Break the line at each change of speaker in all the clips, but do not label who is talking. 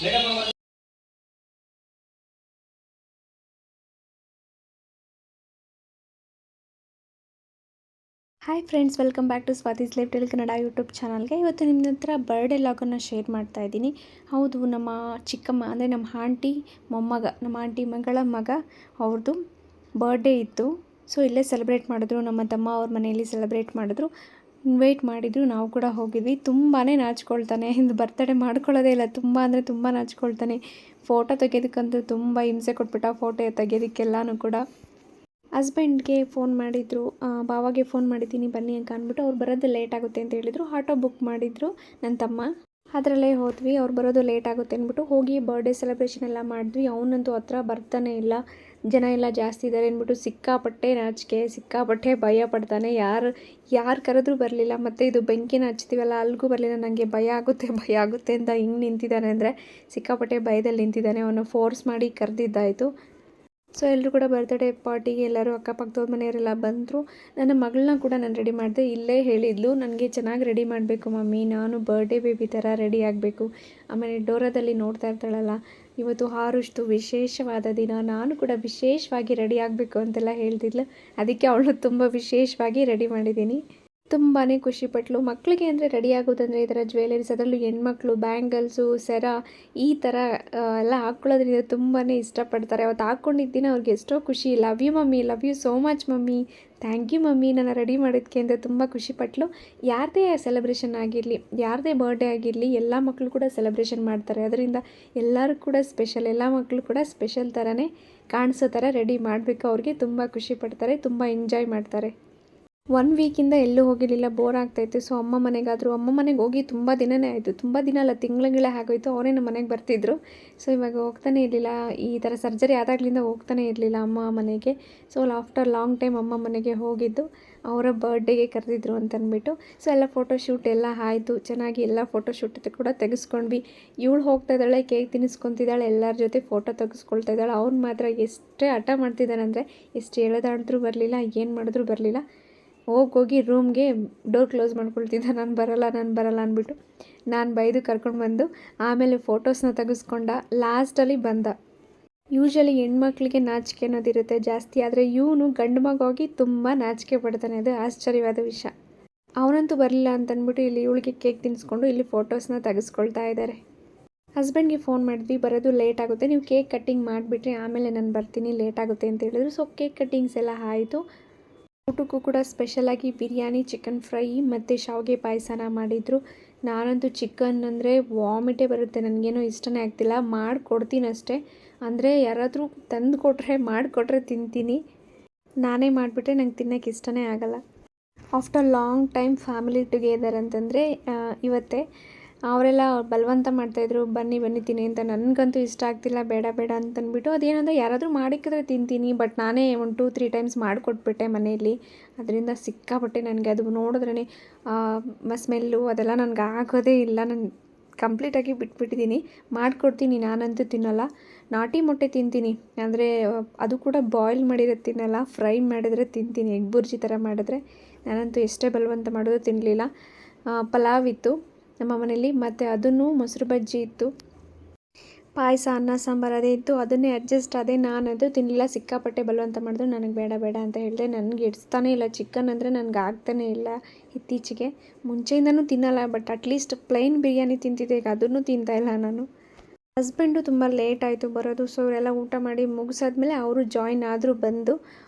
Hi friends, welcome back to Swathi's lifestyle Kannada YouTube ಚಾನಲ್ಗೆ. ಇವತ್ತು ನಿಮ್ಮ ಹತ್ರ ಬರ್ಡೇ ಲಾಗನ್ನು ಶೇರ್ ಮಾಡ್ತಾ ಇದ್ದೀನಿ. ಹೌದು, ನಮ್ಮ ಚಿಕ್ಕಮ್ಮ ಅಂದರೆ ನಮ್ಮ ಆಂಟಿ ಮೊಮ್ಮಗ, ನಮ್ಮ ಆಂಟಿ ಮಗಳ ಮಗ ಅವ್ರದ್ದು ಬರ್ಡೇ ಇತ್ತು. ಸೊ ಇಲ್ಲೇ ಸೆಲೆಬ್ರೇಟ್ ಮಾಡಿದ್ರು. ನಮ್ಮ ತಮ್ಮ ಅವ್ರ ಮನೆಯಲ್ಲಿ ಸೆಲೆಬ್ರೇಟ್ ಮಾಡಿದ್ರು, ಇನ್ವೈಟ್ ಮಾಡಿದ್ರು. ನಾವು ಕೂಡ ಹೋಗಿದ್ವಿ. ತುಂಬಾ ನಾಚ್ಕೊಳ್ತಾನೆ, ಇದು ಬರ್ತಡೇ ಮಾಡ್ಕೊಳ್ಳೋದೇ ಇಲ್ಲ. ತುಂಬ ಅಂದರೆ ತುಂಬ ನಾಚ್ಕೊಳ್ತಾನೆ. ಫೋಟೋ ತೆಗೆಯೋದಕ್ಕಂತೂ ತುಂಬ ಹಿಂಸೆ ಕೊಟ್ಬಿಟ್ಟ, ಫೋಟೋ ತೆಗೆಯೋದಕ್ಕೆಲ್ಲನೂ ಕೂಡ. ಹಸ್ಬೆಂಡ್ಗೆ ಫೋನ್ ಮಾಡಿದರು, ಬಾವಾಗೆ ಫೋನ್ ಮಾಡಿದ್ದೀನಿ ಬನ್ನಿ ಅಂತ ಅಂದ್ಬಿಟ್ಟು. ಅವ್ರು ಬರೋದು ಲೇಟ್ ಆಗುತ್ತೆ ಅಂತ ಹೇಳಿದರು. ಆಟೋ ಬುಕ್ ಮಾಡಿದರು ನನ್ನ ತಮ್ಮ, ಅದರಲ್ಲೇ ಹೋದ್ವಿ. ಅವ್ರು ಬರೋದು ಲೇಟ್ ಆಗುತ್ತೆ ಅಂದ್ಬಿಟ್ಟು ಹೋಗಿ ಬರ್ಡೇ ಸೆಲೆಬ್ರೇಷನ್ ಎಲ್ಲ ಮಾಡಿದ್ವಿ. ಅವನಂತೂ ಹತ್ರ ಬರ್ತಾನೆ ಇಲ್ಲ, ಜನ ಎಲ್ಲ ಜಾಸ್ತಿ ಇದ್ದಾರೆ ಅಂದ್ಬಿಟ್ಟು ಸಿಕ್ಕಾಪಟ್ಟೆ ನಾಚಿಕೆ, ಸಿಕ್ಕಾಪಟ್ಟೆ ಭಯ ಪಡ್ತಾನೆ. ಯಾರು ಕರೆದ್ರೂ ಬರಲಿಲ್ಲ. ಮತ್ತು ಇದು ಬೆಂಕಿನ ಹಚ್ತೀವಲ್ಲ, ಅಲ್ಲಿಗೂ ಬರಲಿಲ್ಲ. ನನಗೆ ಭಯ ಆಗುತ್ತೆ ಅಂತ ಹಿಂಗೆ ನಿಂತಿದ್ದಾನೆ ಅಂದರೆ ಸಿಕ್ಕಾಪಟ್ಟೆ ಭಯದಲ್ಲಿ ನಿಂತಿದ್ದಾನೆ. ಅವನು ಫೋರ್ಸ್ ಮಾಡಿ ಕರೆದಿದ್ದಾಯಿತು. ಸೊ ಎಲ್ಲರೂ ಕೂಡ ಬರ್ತ್ಡೇ ಪಾರ್ಟಿಗೆ ಎಲ್ಲರೂ ಅಕ್ಕಪಕ್ಕದವ್ರ ಮನೆಯವರೆಲ್ಲ ಬಂದರು. ನನ್ನ ಮಗಳನ್ನ ಕೂಡ ನಾನು ರೆಡಿ ಮಾಡಿದೆ. ಇಲ್ಲೇ ಹೇಳಿದ್ಲು, ನನಗೆ ಚೆನ್ನಾಗಿ ರೆಡಿ ಮಾಡಬೇಕು ಮಮ್ಮಿ, ನಾನು ಬರ್ಡೇ ಬೇಬಿ ಥರ ರೆಡಿ ಆಗಬೇಕು. ಆಮೇಲೆ ಡೋರಾದಲ್ಲಿ ನೋಡ್ತಾ ಇರ್ತಾಳಲ್ಲ, ಇವತ್ತು ಹಾರುಷ್ಟು ವಿಶೇಷವಾದ ದಿನ, ನಾನು ಕೂಡ ವಿಶೇಷವಾಗಿ ರೆಡಿ ಆಗಬೇಕು ಅಂತೆಲ್ಲ ಹೇಳ್ತಿದ್ಲು. ಅದಕ್ಕೆ ಅವಳು ತುಂಬ ವಿಶೇಷವಾಗಿ ರೆಡಿ ಮಾಡಿದ್ದೀನಿ. ತುಂಬಾ ಖುಷಿಪಟ್ಲು. ಮಕ್ಕಳಿಗೆ ಅಂದರೆ ರೆಡಿ ಆಗೋದಂದರೆ ಈ ಥರ ಜ್ಯುವೆಲರೀಸ್, ಅದರಲ್ಲೂ ಹೆಣ್ಮಕ್ಳು ಬ್ಯಾಂಗಲ್ಸು, ಸರ ಈ ಥರ ಎಲ್ಲ ಹಾಕ್ಕೊಳ್ಳೋದ್ರಿಂದ ತುಂಬಾ ಇಷ್ಟಪಡ್ತಾರೆ. ಅವತ್ತು ಹಾಕ್ಕೊಂಡಿದ್ದ ದಿನ ಅವ್ರಿಗೆ ಎಷ್ಟೋ ಖುಷಿ. Love you mummy, love you so much mummy, thank you mummy ನನ್ನ ರೆಡಿ ಮಾಡೋದಕ್ಕೆ ಅಂತ ತುಂಬ ಖುಷಿಪಟ್ಲು. ಯಾರದೇ ಸೆಲೆಬ್ರೇಷನ್ ಆಗಿರಲಿ, ಯಾರದೇ ಬರ್ಡೇ ಆಗಿರಲಿ, ಎಲ್ಲ ಮಕ್ಕಳು ಕೂಡ ಸೆಲೆಬ್ರೇಷನ್ ಮಾಡ್ತಾರೆ. ಅದರಿಂದ ಎಲ್ಲರೂ ಕೂಡ ಸ್ಪೆಷಲ್, ಎಲ್ಲ ಮಕ್ಕಳು ಕೂಡ ಸ್ಪೆಷಲ್ ಥರನೇ ಕಾಣಿಸೋ ಥರ ರೆಡಿ ಮಾಡಬೇಕು. ಅವ್ರಿಗೆ ತುಂಬ ಖುಷಿ ಪಡ್ತಾರೆ, ತುಂಬ ಎಂಜಾಯ್ ಮಾಡ್ತಾರೆ. 1 ವೀಕಿಂದ ಎಲ್ಲೂ ಹೋಗಿರಲಿಲ್ಲ, ಬೋರ್ ಆಗ್ತಾಯಿತ್ತು. ಸೊ ಅಮ್ಮ ಮನೆಗೆ ಹೋಗಿ ತುಂಬ ದಿನವೇ ಆಯಿತು. ತುಂಬ ದಿನ ಅಲ್ಲ, ತಿಂಗಳೇ ಆಗೋಯಿತು. ಅವರೇ ನಮ್ಮ ಮನೆಗೆ ಬರ್ತಿದ್ರು. ಸೊ ಇವಾಗ ಹೋಗ್ತಾನೆ ಇರಲಿಲ್ಲ, ಈ ಥರ ಸರ್ಜರಿ ಆದಾಗಲಿಂದ ಹೋಗ್ತಾನೆ ಇರಲಿಲ್ಲ ಅಮ್ಮ ಮನೆಗೆ. ಸೊ ಆಫ್ಟರ್ ಲಾಂಗ್ ಟೈಮ್ ಅಮ್ಮ ಮನೆಗೆ ಹೋಗಿದ್ದು, ಅವರ ಬರ್ಡೇಗೆ ಕರೆದಿದ್ರು ಅಂತಂದ್ಬಿಟ್ಟು. ಸೊ ಎಲ್ಲ ಫೋಟೋಶೂಟ್ ಎಲ್ಲ ಆಯಿತು ಚೆನ್ನಾಗಿ. ಎಲ್ಲ ಫೋಟೋಶೂಟ್ ಕೂಡ ತೆಗೆಸ್ಕೊಂಡ್ವಿ. ಇವಳು ಹೋಗ್ತಾ ಇದ್ದಾಳೆ, ಕೇಕ್ ತಿನ್ನಿಸ್ಕೊತಿದ್ದಾಳೆ, ಎಲ್ಲರ ಜೊತೆ ಫೋಟೋ ತೆಗೆಸ್ಕೊಳ್ತಾ ಇದ್ದಾಳೆ. ಅವ್ನು ಮಾತ್ರ ಎಷ್ಟೇ ಹಠ ಮಾಡ್ತಿದ್ದಾನಂದರೆ, ಎಷ್ಟು ಎಳೆದಾಡಿದ್ರೂ ಬರಲಿಲ್ಲ, ಏನು ಮಾಡಿದ್ರೂ ಬರಲಿಲ್ಲ. ಹೋಗಿ ರೂಮ್ಗೆ ಡೋರ್ ಕ್ಲೋಸ್ ಮಾಡ್ಕೊಳ್ತಿದ್ದ, ನಾನು ಬರಲ್ಲ ಅಂದ್ಬಿಟ್ಟು. ನಾನು ಬೈದು ಕರ್ಕೊಂಡು ಆಮೇಲೆ ಫೋಟೋಸ್ನ ತೆಗೆಸ್ಕೊಂಡ. ಲಾಸ್ಟಲ್ಲಿ ಬಂದ. ಯೂಶ್ವಲಿ ಹೆಣ್ಮಕ್ಳಿಗೆ ನಾಚಿಕೆ ಅನ್ನೋದಿರುತ್ತೆ ಜಾಸ್ತಿ, ಆದರೆ ಇವನು ಗಂಡು ಮಗ ಹೋಗಿ ತುಂಬ ನಾಚಿಕೆ ಪಡ್ತಾನೆ. ಅದು ಆಶ್ಚರ್ಯವಾದ ವಿಷಯ. ಅವನಂತೂ ಬರಲಿಲ್ಲ ಅಂತಂದ್ಬಿಟ್ಟು ಇಲ್ಲಿ ಇವಳಿಗೆ ಕೇಕ್ ತಿನ್ನಿಸ್ಕೊಂಡು ಇಲ್ಲಿ ಫೋಟೋಸ್ನ ತೆಗೆಸ್ಕೊಳ್ತಾ ಇದ್ದಾರೆ. ಹಸ್ಬೆಂಡ್ಗೆ ಫೋನ್ ಮಾಡಿದ್ವಿ, ಬರೋದು ಲೇಟ್ ಆಗುತ್ತೆ, ನೀವು ಕೇಕ್ ಕಟ್ಟಿಂಗ್ ಮಾಡಿಬಿಟ್ರೆ ಆಮೇಲೆ ನಾನು ಬರ್ತೀನಿ, ಲೇಟ್ ಆಗುತ್ತೆ ಅಂತ ಹೇಳಿದ್ರು. ಸೊ ಕೇಕ್ ಕಟ್ಟಿಂಗ್ಸ್ ಎಲ್ಲ ಆಯಿತು. ಊಟಕ್ಕೂ ಕೂಡ ಸ್ಪೆಷಲಾಗಿ ಬಿರಿಯಾನಿ, ಚಿಕನ್ ಫ್ರೈ ಮತ್ತು ಶಾವಿಗೆ ಪಾಯಸನ ಮಾಡಿದರು. ನಾನಂತೂ ಚಿಕನ್ ಅಂದರೆ ವಾಮಿಟೇ ಬರುತ್ತೆ, ನನಗೇನೋ ಇಷ್ಟನೇ ಆಗ್ತಿಲ್ಲ. ಮಾಡಿಕೊಡ್ತೀನಿ ಅಷ್ಟೇ, ಅಂದರೆ ಯಾರಾದರೂ ತಂದು ಮಾಡಿಕೊಟ್ರೆ ತಿಂತೀನಿ. ನಾನೇ ಮಾಡಿಬಿಟ್ರೆ ನಂಗೆ ತಿನ್ನೋಕ್ಕೆ ಇಷ್ಟನೇ ಆಗಲ್ಲ. After long time family together ಅಂತಂದರೆ ಇವತ್ತೇ. ಅವರೆಲ್ಲ ಬಲವಂತ ಮಾಡ್ತಾಯಿದ್ರು, ಬನ್ನಿ ತಿನ್ನಿ ಅಂತ. ನನಗಂತೂ ಇಷ್ಟ ಆಗ್ತಿಲ್ಲ, ಬೇಡ ಅಂತಂದ್ಬಿಟ್ಟು. ಅದೇನಂದರೆ ಯಾರಾದರೂ ಮಾಡಿಕ್ಕಿದ್ರೆ ತಿಂತೀನಿ, ಬಟ್ ನಾನೇ 1-2-3 ಟೈಮ್ಸ್ ಮಾಡಿಕೊಟ್ಬಿಟ್ಟೆ ಮನೆಯಲ್ಲಿ. ಅದರಿಂದ ಸಿಕ್ಕಾಪಟ್ಟೆ ನನಗೆ ಅದು ನೋಡಿದ್ರೇ ಸ್ಮೆಲ್ಲು ಅದೆಲ್ಲ ನನಗೆ ಆಗೋದೇ ಇಲ್ಲ. ನಾನು ಕಂಪ್ಲೀಟಾಗಿ ಬಿಟ್ಬಿಟ್ಟಿದ್ದೀನಿ. ಮಾಡಿಕೊಡ್ತೀನಿ, ನಾನಂತೂ ತಿನ್ನಲ್ಲ. ನಾಟಿ ಮೊಟ್ಟೆ ತಿಂತೀನಿ, ಅಂದರೆ ಅದು ಕೂಡ ಬಾಯ್ಲ್ ಮಾಡಿರೋದು ತಿನ್ನಲ್ಲ, ಫ್ರೈ ಮಾಡಿದರೆ ತಿಂತೀನಿ, ಎಗ್ ಬುರ್ಜಿ ಥರ ಮಾಡಿದ್ರೆ. ನಾನಂತೂ ಎಷ್ಟೇ ಬಲವಂತ ಮಾಡೋದು ತಿನ್ನಲಿಲ್ಲ. ಪಲಾವ್ ಇತ್ತು ನಮ್ಮ ಮನೇಲಿ, ಮತ್ತು ಅದನ್ನು ಮೊಸರು ಬಜ್ಜಿ ಇತ್ತು, ಪಾಯಸ, ಅನ್ನ ಸಾಂಬಾರು ಅದೇ ಇತ್ತು. ಅದನ್ನೇ ಅಡ್ಜಸ್ಟ್ ಆದೆ. ನಾನದು ತಿನ್ನಲಿಲ್ಲ, ಸಿಕ್ಕಾಪಟ್ಟೆ ಬಲವಂತ ಮಾಡಿದ್ರು. ನನಗೆ ಬೇಡ ಅಂತ ಹೇಳಿದೆ. ನನಗೆ ಇಡಿಸ್ತಾನೇ ಇಲ್ಲ ಚಿಕನ್ ಅಂದರೆ, ನನಗೆ ಆಗ್ತಾನೇ ಇಲ್ಲ ಇತ್ತೀಚೆಗೆ. ಮುಂಚೆಯಿಂದನೂ ತಿನ್ನಲ್ಲ, ಬಟ್ ಅಟ್ಲೀಸ್ಟ್ ಪ್ಲೈನ್ ಬಿರಿಯಾನಿ ತಿಂತಿದ್ದೆ, ಈಗ ಅದನ್ನು ತಿಂತಾಯಿಲ್ಲ ನಾನು. ಹಸ್ಬೆಂಡು ತುಂಬ ಲೇಟ್ ಆಯಿತು ಬರೋದು. ಸೊ ಅವರೆಲ್ಲ ಊಟ ಮಾಡಿ ಮುಗಿಸಾದ್ಮೇಲೆ ಅವರು ಜಾಯಿನ್ ಆದರೂ ಬಂದು.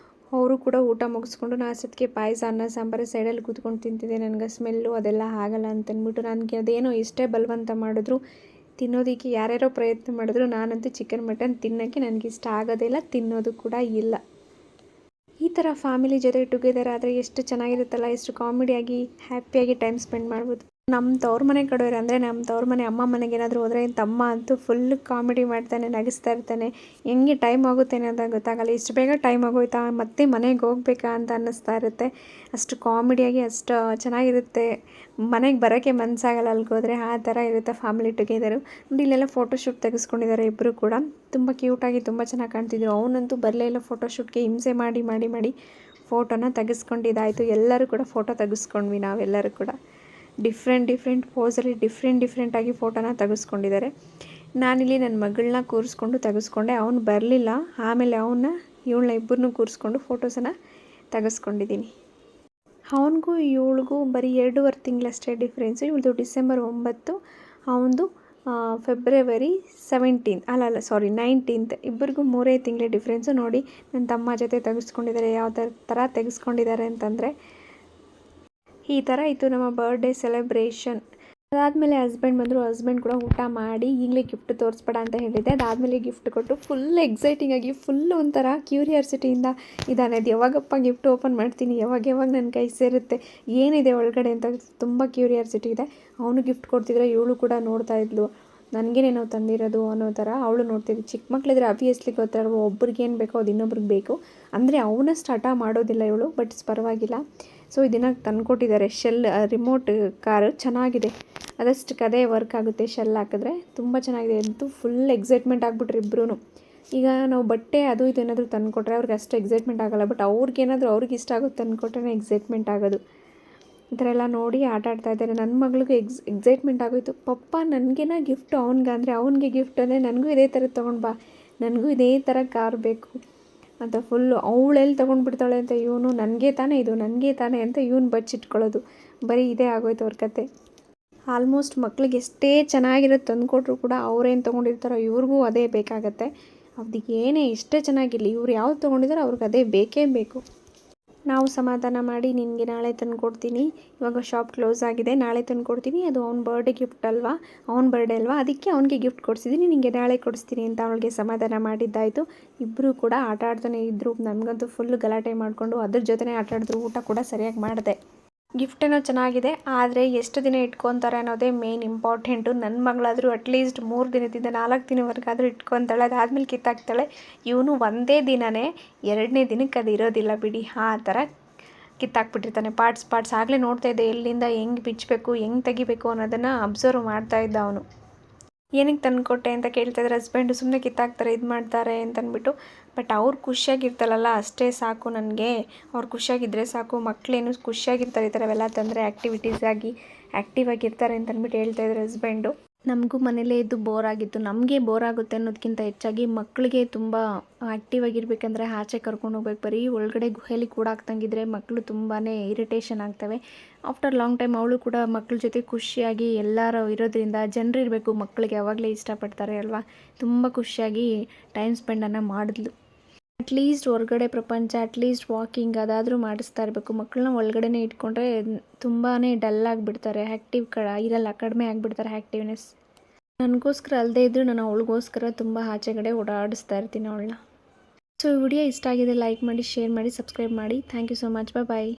ಅವರು ಕೂಡ ಊಟ ಮುಗಿಸ್ಕೊಂಡು, ನಾನು ಅಷ್ಟೊತ್ತಿಗೆ ಪಾಯಸ, ಅನ್ನ ಸಾಂಬಾರು ಸೈಡಲ್ಲಿ ಕೂತ್ಕೊಂಡು ತಿಂತಿದ್ದೆ. ನನಗೆ ಸ್ಮೆಲ್ಲು ಅದೆಲ್ಲ ಆಗಲ್ಲ ಅಂತಂದ್ಬಿಟ್ಟು. ನನಗೆ ಅದೇನೋ ಎಷ್ಟೇ ಬಲವಂತ ಮಾಡಿದ್ರು ತಿನ್ನೋದಕ್ಕೆ ಯಾರ್ಯಾರೋ ಪ್ರಯತ್ನ ಮಾಡಿದ್ರು, ನಾನಂತೂ ಚಿಕನ್ ಮಟನ್ ತಿನ್ನೋಕ್ಕೆ ನನಗೆ ಇಷ್ಟ ಆಗೋದೇ ಇಲ್ಲ, ತಿನ್ನೋದು ಕೂಡ ಇಲ್ಲ. ಈ ಥರ ಫ್ಯಾಮಿಲಿ ಜೊತೆ ಟುಗೆದರ್ ಆದರೆ ಎಷ್ಟು ಚೆನ್ನಾಗಿರುತ್ತಲ್ಲ, ಎಷ್ಟು ಕಾಮಿಡಿಯಾಗಿ ಹ್ಯಾಪಿಯಾಗಿ ಟೈಮ್ ಸ್ಪೆಂಡ್ ಮಾಡ್ಬೋದು. ನಮ್ಮ ತವ್ರ ಮನೆ ಕಡೆಯವ್ರು ಅಂದರೆ, ನಮ್ಮ ತವ್ರ ಮನೆ ಅಮ್ಮ ಮನೆಗೆ ಏನಾದರೂ ಹೋದರೆ ತಮ್ಮ ಅಂತೂ ಫುಲ್ ಕಾಮಿಡಿ ಮಾಡ್ತಾನೆ, ನಗಿಸ್ತಾ ಇರ್ತಾನೆ. ಹೆಂಗೆ ಟೈಮ್ ಆಗುತ್ತೆ ಅನ್ನೋದು ಗೊತ್ತಾಗಲ್ಲ. ಇಷ್ಟು ಬೇಗ ಟೈಮ್ ಆಗೋಯ್ತಾ, ಮತ್ತೆ ಮನೆಗೆ ಹೋಗ್ಬೇಕಾ ಅಂತ ಅನ್ನಿಸ್ತಾ ಇರುತ್ತೆ. ಅಷ್ಟು ಕಾಮಿಡಿಯಾಗಿ ಅಷ್ಟು ಚೆನ್ನಾಗಿರುತ್ತೆ. ಮನೆಗೆ ಬರೋಕ್ಕೆ ಮನಸ್ಸಾಗಲ್ಲ ಅಲ್ಲಿಗೋದ್ರೆ, ಆ ಥರ ಇರುತ್ತೆ ಫ್ಯಾಮಿಲಿ ಟುಗೆದರು. ನೋಡಿ ಇಲ್ಲೆಲ್ಲ ಫೋಟೋಶೂಟ್ ತೆಗೆಸ್ಕೊಂಡಿದ್ದಾರೆ ಇಬ್ಬರು ಕೂಡ. ತುಂಬ ಕ್ಯೂಟಾಗಿ ತುಂಬ ಚೆನ್ನಾಗಿ ಕಾಣ್ತಿದ್ರು. ಅವನಂತೂ ಬರಲೇ ಇಲ್ಲ ಫೋಟೋಶೂಟ್ಗೆ, ಹಿಂಸೆ ಮಾಡಿ ಫೋಟೋನ ತೆಗೆಸ್ಕೊಂಡಿದ್ದಾಯಿತು. ಎಲ್ಲರೂ ಕೂಡ ಫೋಟೋ ತೆಗೆಸ್ಕೊಂಡ್ವಿ ನಾವೆಲ್ಲರೂ ಕೂಡ. ಡಿಫ್ರೆಂಟ್ ಪೋಸಲ್ಲಿ ಡಿಫ್ರೆಂಟಾಗಿ ಫೋಟೋನ ತೆಗೆಸ್ಕೊಂಡಿದ್ದಾರೆ. ನಾನಿಲ್ಲಿ ನನ್ನ ಮಗಳನ್ನ ಕೂರಿಸ್ಕೊಂಡು ತೆಗೆಸ್ಕೊಂಡೆ. ಅವನು ಬರಲಿಲ್ಲ. ಆಮೇಲೆ ಇವಳನ್ನ ಇಬ್ಬರನ್ನೂ ಕೂರಿಸ್ಕೊಂಡು ಫೋಟೋಸನ್ನು ತೆಗೆಸ್ಕೊಂಡಿದ್ದೀನಿ. ಅವನಿಗೂ ಇವಳಿಗೂ ಬರೀ 2.5 ತಿಂಗಳಷ್ಟೇ ಡಿಫ್ರೆನ್ಸು. ಇವಳದು ಡಿಸೆಂಬರ್ 9, ಅವನದು ಫೆಬ್ರವರಿ 19th. ಇಬ್ಬರಿಗೂ 3 ತಿಂಗಳ ಡಿಫ್ರೆನ್ಸು. ನೋಡಿ ನನ್ನ ತಮ್ಮ ಜೊತೆ ತೆಗೆಸ್ಕೊಂಡಿದ್ದಾರೆ, ಯಾವ ಥರ ತೆಗೆಸ್ಕೊಂಡಿದ್ದಾರೆ ಅಂತಂದರೆ ಈ ಥರ ಇತ್ತು ನಮ್ಮ ಬರ್ಡೇ ಸೆಲೆಬ್ರೇಷನ್. ಅದಾದಮೇಲೆ ಹಸ್ಬೆಂಡ್ ಬಂದರು. ಹಸ್ಬೆಂಡ್ ಕೂಡ ಊಟ ಮಾಡಿ ಈಗಲೇ ಗಿಫ್ಟ್ ತೋರಿಸ್ಬೇಡ ಅಂತ ಹೇಳಿದ್ದೆ. ಅದಾದಮೇಲೆ ಗಿಫ್ಟ್ ಕೊಟ್ಟು ಫುಲ್ ಎಕ್ಸೈಟಿಂಗಾಗಿ ಒಂಥರ ಕ್ಯೂರಿಯಾಸಿಟಿಯಿಂದ ಇದ್ದಾನೆ. ಅದು ಯಾವಾಗಪ್ಪ ಗಿಫ್ಟ್ ಓಪನ್ ಮಾಡ್ತೀನಿ, ಯಾವಾಗ ನನ್ನ ಕೈ ಸೇರುತ್ತೆ, ಏನಿದೆ ಒಳಗಡೆ ಅಂತ ತುಂಬ ಕ್ಯೂರಿಯಾಸಿಟಿ ಇದೆ. ಅವನು ಗಿಫ್ಟ್ ಕೊಡ್ತಿದ್ರೆ ಇವಳು ಕೂಡ ನೋಡ್ತಾ ಇದ್ಲು, ನನಗೇನೇನೋ ತಂದಿರೋದು ಅನ್ನೋ ಥರ ಅವಳು ನೋಡ್ತಿದ್ವಿ. ಚಿಕ್ಕ ಮಕ್ಕಳಿದ್ರೆ ಆಬ್ವಿಯಸ್ಲಿ ಗೊತ್ತಿರಲ್ವ, ಒಬ್ರಿಗೆ ಏನು ಬೇಕೋ ಅದು ಇನ್ನೊಬ್ರಿಗೆ ಬೇಕು. ಅಂದರೆ ಅವನಷ್ಟು ಹಠ ಮಾಡೋದಿಲ್ಲ ಇವಳು, ಬಟ್ ಪರವಾಗಿಲ್ಲ. ಸೊ ಇದನ್ನು ತಂದುಕೊಟ್ಟಿದ್ದಾರೆ. ರಿಮೋಟ್ ಕಾರು ಚೆನ್ನಾಗಿದೆ, ಅದಷ್ಟಕ್ಕೆ ಅದೇ ವರ್ಕ್ ಆಗುತ್ತೆ. ಶೆಲ್ ಹಾಕಿದ್ರೆ ತುಂಬ ಚೆನ್ನಾಗಿದೆ ಅಂತೂ. ಫುಲ್ ಎಕ್ಸೈಟ್ಮೆಂಟ್ ಆಗಿಬಿಟ್ರು ಇಬ್ಬರೂ. ಈಗ ನಾವು ಬಟ್ಟೆ ಅದು ಇದು ಏನಾದರೂ ತಂದುಕೊಟ್ರೆ ಅವ್ರಿಗೆ ಅಷ್ಟು ಎಕ್ಸೈಟ್ಮೆಂಟ್ ಆಗೋಲ್ಲ, ಬಟ್ ಅವ್ರಿಗೆ ಇಷ್ಟ ಆಗುತ್ತೆ ತಂದುಕೊಟ್ರೆ ಎಕ್ಸೈಟ್ಮೆಂಟ್ ಆಗೋದು. ಈ ಥರ ಎಲ್ಲ ನೋಡಿ ಆಟ ಆಡ್ತಾ ಇದ್ದಾರೆ. ನನ್ನ ಮಗಳಿಗೂ ಎಕ್ಸೈಟ್ಮೆಂಟ್ ಆಗೋಯಿತು. ಪಪ್ಪ ನನಗೇನ ಗಿಫ್ಟು ಅಂದರೆ ಅವನಿಗೆ ಗಿಫ್ಟ್ ಅಂದರೆ ನನಗೂ ಇದೇ ಥರ ತೊಗೊಂಡು ಬಾ, ನನಗೂ ಇದೇ ಥರ ಕಾರ್ ಬೇಕು ಅಂತ ಫುಲ್ಲು. ಅವಳೆಲ್ಲಿ ತೊಗೊಂಡ್ಬಿಡ್ತಾಳೆ ಅಂತ ಇವನು ನನಗೆ ತಾನೇ ಅಂತ ಇವನು ಬಚ್ಚಿಟ್ಕೊಳ್ಳೋದು. ಬರೀ ಇದೇ ಆಗೋಯ್ತು ಅವ್ರ ಕತೆ. ಆಲ್ಮೋಸ್ಟ್ ಮಕ್ಳಿಗೆ ಎಷ್ಟೇ ಚೆನ್ನಾಗಿರೋದು ತಂದುಕೊಟ್ರು ಕೂಡ ಅವ್ರೇನು ತೊಗೊಂಡಿರ್ತಾರೋ ಇವ್ರಿಗೂ ಅದೇ ಬೇಕಾಗತ್ತೆ. ಅದಕ್ಕೆ ಏನೇ ಎಷ್ಟೇ ಚೆನ್ನಾಗಿರಲಿ, ಇವ್ರು ಯಾವ್ದು ತೊಗೊಂಡಿದ್ದಾರೋ ಅವ್ರಿಗೆ ಅದೇ ಬೇಕೇ ಬೇಕು. ನಾವು ಸಮಾಧಾನ ಮಾಡಿ ನಿನಗೆ ನಾಳೆ ತಂದು ಕೊಡ್ತೀನಿ, ಇವಾಗ ಶಾಪ್ ಕ್ಲೋಸ್ ಆಗಿದೆ, ನಾಳೆ ತಂದು ಕೊಡ್ತೀನಿ, ಅದು ಅವ್ನ ಬರ್ಡೇ ಗಿಫ್ಟ್ ಅಲ್ವಾ, ಅವ್ನ ಬರ್ಡೇ ಅಲ್ವಾ, ಅದಕ್ಕೆ ಅವ್ನಿಗೆ ಗಿಫ್ಟ್ ಕೊಡಿಸಿದ್ದೀನಿ, ನಿನಗೆ ನಾಳೆ ಕೊಡಿಸ್ತೀನಿ ಅಂತ ಅವಳಿಗೆ ಸಮಾಧಾನ ಮಾಡಿದ್ದಾಯಿತು. ಇಬ್ಬರು ಕೂಡ ಆಟ ಆಡ್ತಾನೆ ಇದ್ದರು. ನನಗಂತೂ ಫುಲ್ಲು ಗಲಾಟೆ ಮಾಡಿಕೊಂಡು ಅದ್ರ ಜೊತೆನೇ ಆಟ ಆಡಿದ್ರು. ಊಟ ಕೂಡ ಸರಿಯಾಗಿ ಮಾಡಿದೆ. ಗಿಫ್ಟ್ ಏನೋ ಚೆನ್ನಾಗಿದೆ, ಆದರೆ ಎಷ್ಟು ದಿನ ಇಟ್ಕೊತಾರೆ ಅನ್ನೋದೇ ಮೇನ್ ಇಂಪಾರ್ಟೆಂಟು. ನನ್ನ ಮಗಳಾದರೂ ಅಟ್ಲೀಸ್ಟ್ 3 ದಿನದಿಂದ 4 ದಿನವರೆಗಾದರೂ ಇಟ್ಕೊತಾಳೆ, ಅದಾದಮೇಲೆ ಕಿತ್ತಾಕ್ತಾಳೆ. ಇವನು ಒಂದೇ ದಿನವೇ, 2ನೇ ದಿನಕ್ಕೆ ಅದು ಇರೋದಿಲ್ಲ ಬಿಡಿ, ಆ ಥರ ಕಿತ್ತಾಕ್ಬಿಟ್ಟಿರ್ತಾನೆ ಪಾರ್ಟ್ಸ್. ಆಗಲೇ ನೋಡ್ತಾ ಇದ್ದೆ ಎಲ್ಲಿಂದ ಹೆಂಗೆ ಬಿಚ್ಚಬೇಕು, ಹೆಂಗೆ ತೆಗಿಬೇಕು ಅನ್ನೋದನ್ನು ಅಬ್ಸರ್ವ್ ಮಾಡ್ತಾ ಇದ್ದ ಅವನು. ಏನಕ್ಕೆ ತಂದುಕೊಟ್ಟೆ ಅಂತ ಕೇಳ್ತಾಯಿದ್ರೆ ಹಸ್ಬೆಂಡು, ಸುಮ್ಮನೆ ಕಿತ್ತಾಕ್ತಾರೆ, ಇದು ಮಾಡ್ತಾರೆ ಅಂತಂದ್ಬಿಟ್ಟು. ಬಟ್ ಅವ್ರು ಖುಷಿಯಾಗಿರ್ತಾರಲ್ಲ ಅಷ್ಟೇ ಸಾಕು ನನಗೆ. ಅವ್ರು ಖುಷಿಯಾಗಿದ್ದರೆ ಸಾಕು. ಮಕ್ಕಳೇನು ಖುಷಿಯಾಗಿರ್ತಾರೆ ಈ ಥರವೆಲ್ಲ ತಂದರೆ, ಆ್ಯಕ್ಟಿವ್ ಆಗಿರ್ತಾರೆ ಅಂತಂದ್ಬಿಟ್ಟು ಹೇಳ್ತಾಯಿದ್ರು ಹಸ್ಬೆಂಡು. ನಮಗೂ ಮನೇಲೇ ಇದ್ದು ಬೋರ್ ಆಗಿತ್ತು. ನಮಗೆ ಬೋರ್ ಆಗುತ್ತೆ ಅನ್ನೋದಕ್ಕಿಂತ ಹೆಚ್ಚಾಗಿ ಮಕ್ಕಳಿಗೆ ತುಂಬ ಆ್ಯಕ್ಟಿವ್ ಆಗಿರಬೇಕಂದ್ರೆ ಆಚೆ ಕರ್ಕೊಂಡು ಹೋಗ್ಬೇಕು. ಬರೀ ಒಳಗಡೆ ಗುಹೆಯಲ್ಲಿ ಕೂಡ ಹಾಕ್ದಂಗಿದ್ರೆ ಮಕ್ಕಳು ತುಂಬಾ ಇರಿಟೇಷನ್ ಆಗ್ತವೆ. ಆಫ್ಟರ್ ಲಾಂಗ್ ಟೈಮ್ ಅವಳು ಕೂಡ ಮಕ್ಕಳ ಜೊತೆ ಖುಷಿಯಾಗಿ ಎಲ್ಲರೂ ಇರೋದ್ರಿಂದ, ಜನರು ಇರಬೇಕು ಮಕ್ಕಳಿಗೆ ಯಾವಾಗಲೇ ಇಷ್ಟಪಡ್ತಾರೆ ಅಲ್ವಾ, ತುಂಬ ಖುಷಿಯಾಗಿ ಟೈಮ್ ಸ್ಪೆಂಡನ್ನು ಮಾಡಿದ್ಲು. ಅಟ್ಲೀಸ್ಟ್ ಹೊರಗಡೆ ಪ್ರಪಂಚ, ಅಟ್ಲೀಸ್ಟ್ ವಾಕಿಂಗ್ ಅದಾದರೂ ಮಾಡಿಸ್ತಾ ಇರಬೇಕು. ಮಕ್ಕಳನ್ನ ಒಳಗಡೆನೇ ಇಟ್ಕೊಂಡ್ರೆ ತುಂಬಾ ಡಲ್ ಆಗಿಬಿಡ್ತಾರೆ, ಇರಲ್ಲ, ಕಡಿಮೆ ಆಗಿಬಿಡ್ತಾರೆ ಆ್ಯಕ್ಟಿವ್ನೆಸ್. ನನಗೋಸ್ಕರ ಅಲ್ಲದೇ ಇದ್ದರೂ ನಾನು ಅವಳಿಗೋಸ್ಕರ ತುಂಬ ಆಚೆಗಡೆ ಓಡಾಡಿಸ್ತಾ ಇರ್ತೀನಿ ಅವಳನ್ನ. ಸೊ ಈ ವಿಡಿಯೋ ಇಷ್ಟ ಆಗಿದೆ, ಲೈಕ್ ಮಾಡಿ, ಶೇರ್ ಮಾಡಿ, ಸಬ್ಸ್ಕ್ರೈಬ್ ಮಾಡಿ. Thank you so much. Bye.